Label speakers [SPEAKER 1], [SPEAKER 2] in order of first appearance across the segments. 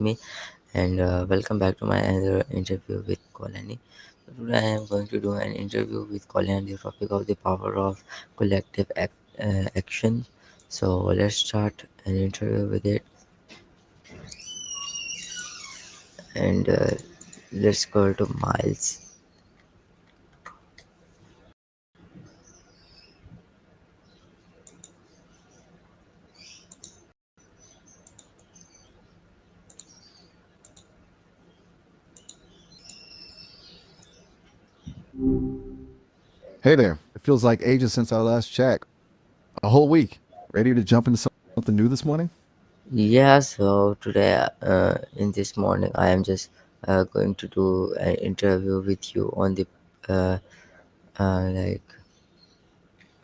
[SPEAKER 1] me, and welcome back to my another interview with Kolani. So today I am going to do an interview with Kolani on the topic of the power of action. So let's start an interview with it, and let's go to Miles.
[SPEAKER 2] Hey there. It feels like ages since our last chat. A whole week. Ready to jump into something new this morning?
[SPEAKER 1] Yeah, so today, in this morning, I am just going to do an interview with you on the uh, like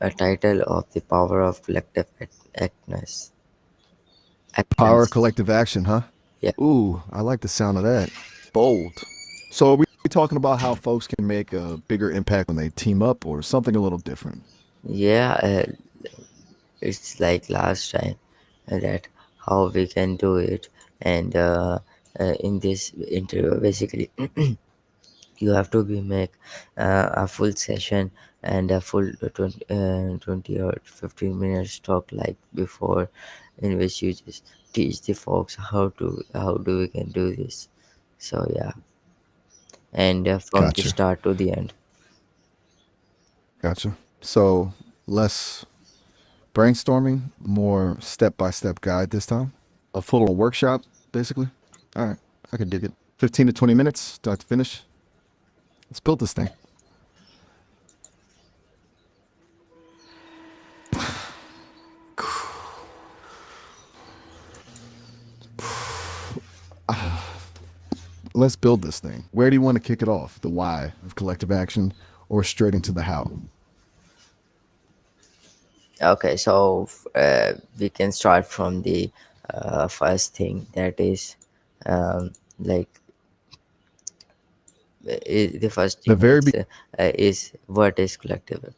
[SPEAKER 1] a title of the power of collective actness.
[SPEAKER 2] Power of
[SPEAKER 1] Actions.
[SPEAKER 2] collective action, huh?
[SPEAKER 1] Yeah,
[SPEAKER 2] Ooh, I like the sound of that. Bold. So, are we talking about how folks can make a bigger impact when they team up or something a little different?
[SPEAKER 1] yeah. It's like last time that how we can do it, and in this interview, basically, you have to be make a full session and a full 20 or 15 minutes talk like before, in which you just teach the folks how do we can do this. So yeah, and from the
[SPEAKER 2] Gotcha.
[SPEAKER 1] start to the end.
[SPEAKER 2] Gotcha. So, less brainstorming, more step by step guide this time. A full workshop, basically. All right. I can dig it. 15 to 20 minutes, start to finish. Let's build this thing. Let's build this thing. Where do you want to kick it off? The why of collective action or straight into the how?
[SPEAKER 1] Okay, so we can start from the first thing, that is like the first
[SPEAKER 2] The
[SPEAKER 1] thing
[SPEAKER 2] very
[SPEAKER 1] is what is collective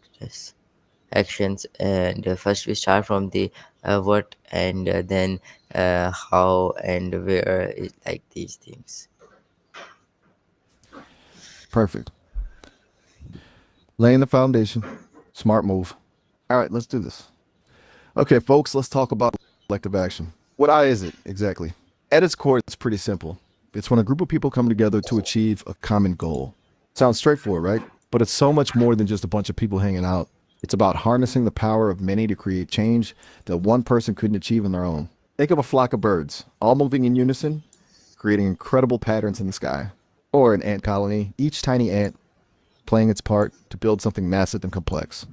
[SPEAKER 1] actions, and first we start from the what, and then how and where is like these things.
[SPEAKER 2] perfect. Laying the foundation. Smart move. All right, let's do this. Okay, folks, let's talk about collective action. What is it exactly? At its core, it's pretty simple. It's when a group of people come together to achieve a common goal. Sounds straightforward, right? But it's so much more than just a bunch of people hanging out. It's about harnessing the power of many to create change that one person couldn't achieve on their own. Think of a flock of birds, all moving in unison, creating incredible patterns in the sky. Or an ant colony, each tiny ant playing its part to build something massive and complex.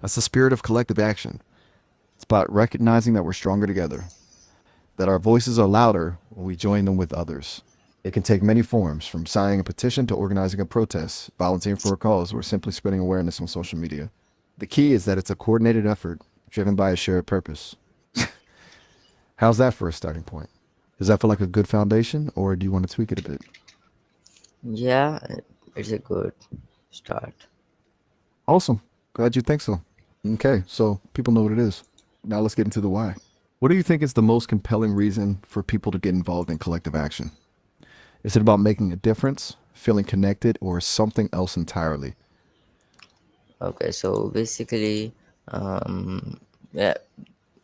[SPEAKER 2] That's the spirit of collective action. It's about recognizing that we're stronger together, that our voices are louder when we join them with others. It can take many forms, from signing a petition to organizing a protest, volunteering for a cause, or simply spreading awareness on social media. The key is that it's a coordinated effort driven by a shared purpose. How's that for a starting point? Does that feel like a good foundation, or do you want to tweak it a bit?
[SPEAKER 1] Yeah, it's a good start.
[SPEAKER 2] Awesome. Glad you think so. Okay, so people know what it is. Now let's get into the why. What do you think is the most compelling reason for people to get involved in collective action? Is it about making a difference, feeling connected, or something else entirely?
[SPEAKER 1] Okay, so basically, yeah,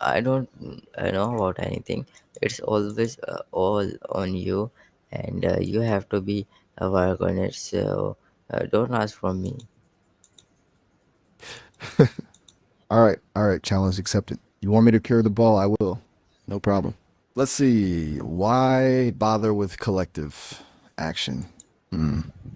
[SPEAKER 1] I don't know about anything. It's always all on you, and you have to be a work on it. So don't ask from me.
[SPEAKER 2] All right, challenge accepted. You want me to carry the ball? I will. No problem. Let's see. Why bother with collective action?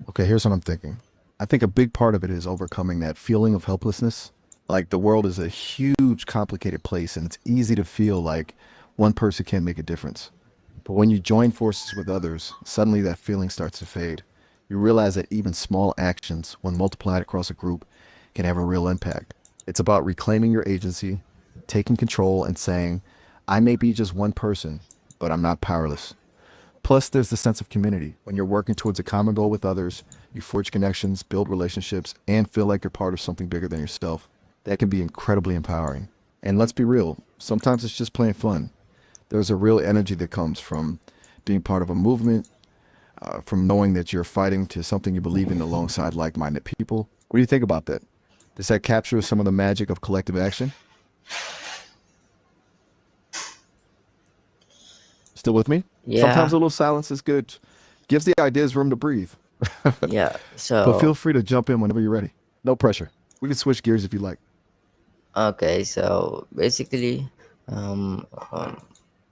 [SPEAKER 2] Okay, here's what I'm thinking. I think a big part of it is overcoming that feeling of helplessness. Like the world is a huge, complicated place, and it's easy to feel like one person can't make a difference. But when you join forces with others, suddenly that feeling starts to fade. You realize that even small actions, when multiplied across a group, can have a real impact. It's about reclaiming your agency, taking control, and saying, I may be just one person, but I'm not powerless. Plus, there's the sense of community. When you're working towards a common goal with others, you forge connections, build relationships, and feel like you're part of something bigger than yourself. That can be incredibly empowering. And let's be real, sometimes it's just plain fun. There's a real energy that comes from being part of a movement, from knowing that you're fighting to something you believe in alongside like-minded people. What do you think about that? Does that capture some of the magic of collective action? Still with me? Sometimes a
[SPEAKER 1] Yeah,
[SPEAKER 2] little silence is good. Gives the ideas room to breathe.
[SPEAKER 1] yeah.
[SPEAKER 2] But feel
[SPEAKER 1] So
[SPEAKER 2] free to jump in whenever you're ready. No pressure. We can switch gears if you like.
[SPEAKER 1] okay, so basically, um, um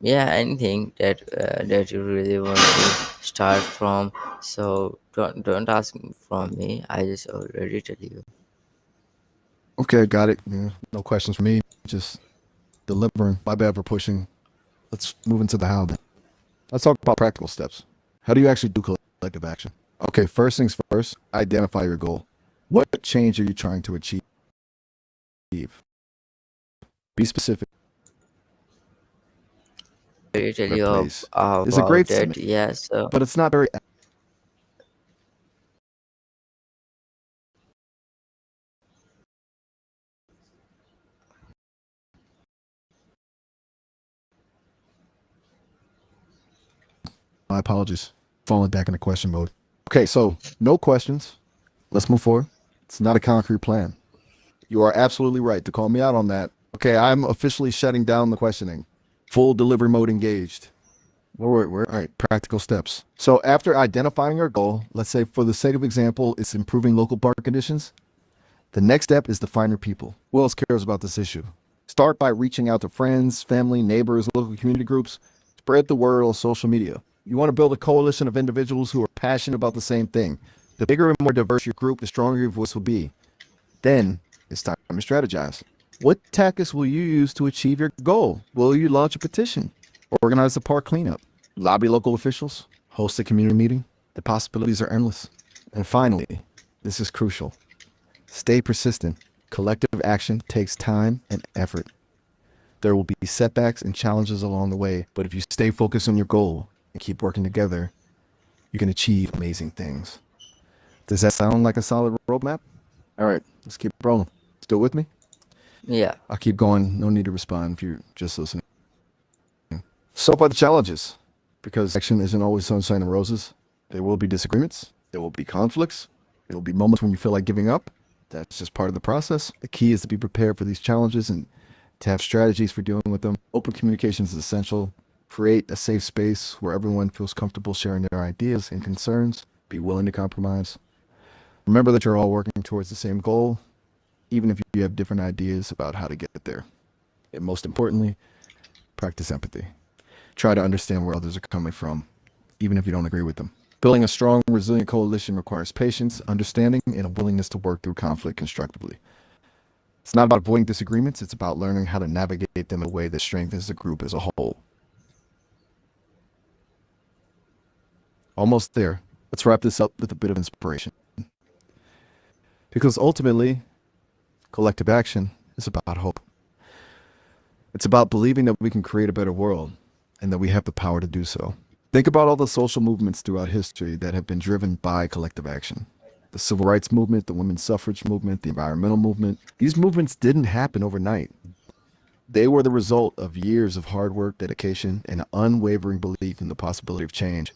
[SPEAKER 1] yeah, anything that you really want to start from. So don't ask me from me. I just already tell you.
[SPEAKER 2] Okay, got it. Yeah, no questions for me. Just delivering. My bad for pushing. Let's move into the how then. Let's talk about practical steps. How do you actually do collective action? Okay, first things first, identify your goal. What change are you trying to achieve? Be specific.
[SPEAKER 1] Already tell
[SPEAKER 2] Better
[SPEAKER 1] you
[SPEAKER 2] place. It's a great
[SPEAKER 1] about it.
[SPEAKER 2] statement,
[SPEAKER 1] Yeah. So
[SPEAKER 2] but it's not very. My apologies. Falling back into question mode. Okay, so no questions. Let's move forward. It's not a concrete plan. You are absolutely right to call me out on that. Okay, I'm officially shutting down the questioning. Full delivery mode engaged. All right, practical steps. So after identifying our goal, let's say for the sake of example, it's improving local park conditions. The next step is to find your people. Who else cares about this issue? Start by reaching out to friends, family, neighbors, local community groups. Spread the word on social media. You want to build a coalition of individuals who are passionate about the same thing. The bigger and more diverse your group, the stronger your voice will be. Then it's time to strategize. What tactics will you use to achieve your goal? Will you launch a petition? Organize a park cleanup? Lobby local officials? Host a community meeting? The possibilities are endless. And finally, this is crucial. Stay persistent. Collective action takes time and effort. There will be setbacks and challenges along the way, but if you stay focused on your goal and keep working together, you can achieve amazing things. Does that sound like a solid roadmap? All right, let's keep rolling. Still with me?
[SPEAKER 1] yeah.
[SPEAKER 2] I'll keep going. No need to respond if you're just listening. So about the challenges, because action isn't always sunshine and roses. There will be disagreements. There will be conflicts. There will be moments when you feel like giving up. That's just part of the process. The key is to be prepared for these challenges and to have strategies for dealing with them. Open communication is essential. Create a safe space where everyone feels comfortable sharing their ideas and concerns. Be willing to compromise. Remember that you're all working towards the same goal, even if you have different ideas about how to get there. And most importantly, practice empathy. Try to understand where others are coming from, even if you don't agree with them. Building a strong, resilient coalition requires patience, understanding, and a willingness to work through conflict constructively. It's not about avoiding disagreements, it's about learning how to navigate them in a way that strengthens the group as a whole. Almost there. Let's wrap this up with a bit of inspiration. Because ultimately, collective action is about hope. It's about believing that we can create a better world and that we have the power to do so. Think about all the social movements throughout history that have been driven by collective action. The civil rights movement, the women's suffrage movement, the environmental movement. These movements didn't happen overnight. They were the result of years of hard work, dedication, and an unwavering belief in the possibility of change.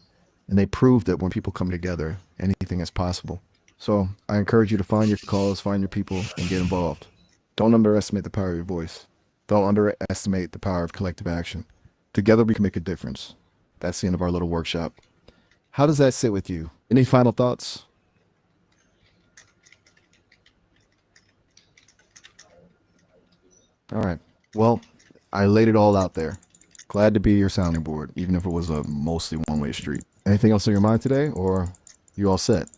[SPEAKER 2] And they proved that when people come together, anything is possible. So I encourage you to find your cause, find your people, and get involved. Don't underestimate the power of your voice. Don't underestimate the power of collective action. Together we can make a difference. That's the end of our little workshop. How does that sit with you? Any final thoughts? All right. Well, I laid it all out there. Glad to be your sounding board, even if it was a mostly one-way street. Anything else on your mind today, or you all set?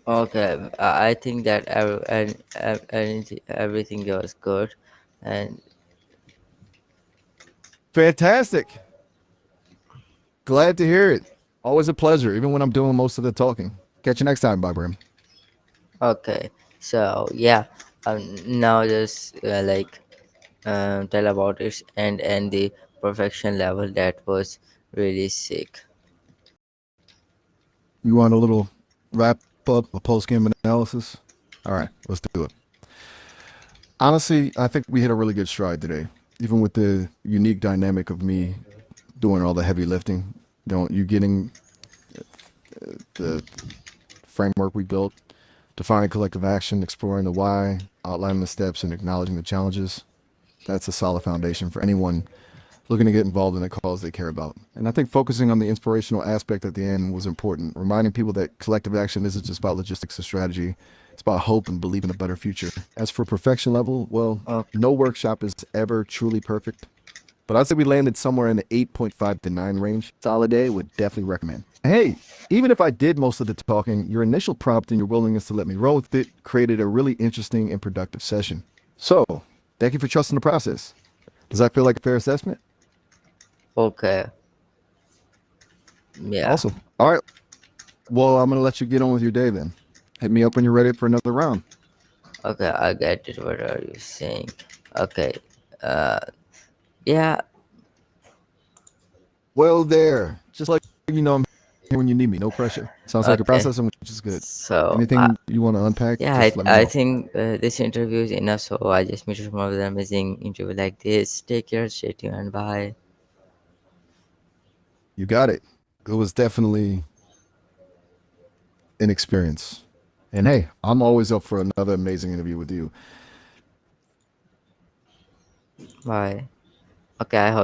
[SPEAKER 1] Okay. I think that everything was good, and
[SPEAKER 2] Fantastic. Glad to hear it. Always a pleasure, even when I'm doing most of the talking. Catch you next time. Bye, Brim.
[SPEAKER 1] okay. So yeah. Now just tell about it and the perfection level that was really sick.
[SPEAKER 2] You want a little wrap up, a post game analysis? All right, let's do it. Honestly, I think we hit a really good stride today, even with the unique dynamic of me doing all the heavy lifting. You getting the framework we built, defining collective action, exploring the why, outlining the steps, and acknowledging the challenges. That's a solid foundation for anyone looking to get involved in a cause they care about. And I think focusing on the inspirational aspect at the end was important, reminding people that collective action isn't just about logistics or strategy. It's about hope and belief in a better future. As for perfection level, well,
[SPEAKER 1] Okay.
[SPEAKER 2] no workshop is ever truly perfect, but I'd say we landed somewhere in the 8.5 to 9 range. Solid day, would definitely recommend. Hey, even if I did most of the talking, your initial prompt and your willingness to let me roll with it created a really interesting and productive session. So, thank you for trusting the process. Does that feel like a fair assessment?
[SPEAKER 1] Okay. Yeah.
[SPEAKER 2] Awesome. All right. Well, I'm going to let you get on with your day then. Hit me up when you're ready for another round.
[SPEAKER 1] Okay, I get it. What are you saying? Okay. Uh, yeah.
[SPEAKER 2] Well, there. Just like I'm here when you need me. No pressure. Sounds like you're
[SPEAKER 1] Okay.
[SPEAKER 2] processing, which is good.
[SPEAKER 1] So,
[SPEAKER 2] Anything you want to unpack,
[SPEAKER 1] yeah,
[SPEAKER 2] just let me
[SPEAKER 1] I
[SPEAKER 2] know.
[SPEAKER 1] think this interview is enough. So I just made some of the amazing interview like this. Take care, stay tuned, and bye.
[SPEAKER 2] You got it. It was definitely an experience. And hey, I'm always up for another amazing interview with you.
[SPEAKER 1] Bye. Okay, I hope